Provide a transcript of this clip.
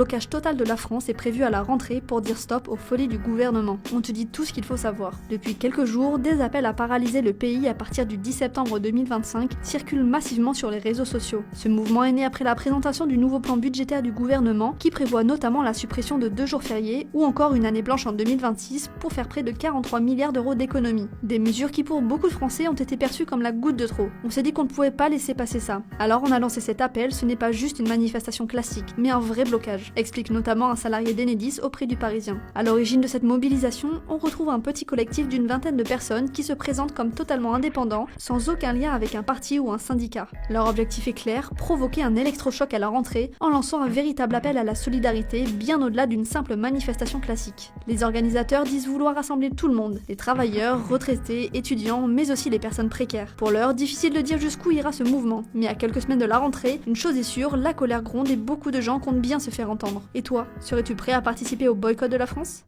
blocage total de la France est prévu à la rentrée pour dire stop aux folies du gouvernement. On te dit tout ce qu'il faut savoir. Depuis quelques jours, des appels à paralyser le pays à partir du 10 septembre 2025 circulent massivement sur les réseaux sociaux. Ce mouvement est né après la présentation du nouveau plan budgétaire du gouvernement qui prévoit notamment la suppression de 2 jours fériés ou encore une année blanche en 2026 pour faire près de 43 milliards d'euros d'économies. Des mesures qui pour beaucoup de Français ont été perçues comme la goutte de trop. On s'est dit qu'on ne pouvait pas laisser passer ça. Alors on a lancé cet appel, ce n'est pas juste une manifestation classique, mais un vrai blocage, explique notamment un salarié d'Enedis auprès du Parisien. À l'origine de cette mobilisation, on retrouve un petit collectif d'une vingtaine de personnes qui se présentent comme totalement indépendants, sans aucun lien avec un parti ou un syndicat. Leur objectif est clair, provoquer un électrochoc à la rentrée en lançant un véritable appel à la solidarité bien au-delà d'une simple manifestation classique. Les organisateurs disent vouloir rassembler tout le monde, les travailleurs, retraités, étudiants, mais aussi les personnes précaires. Pour l'heure, difficile de dire jusqu'où ira ce mouvement, mais à quelques semaines de la rentrée, une chose est sûre, la colère gronde et beaucoup de gens comptent bien se faire entendre. Et toi, serais-tu prêt à participer au boycott de la France ?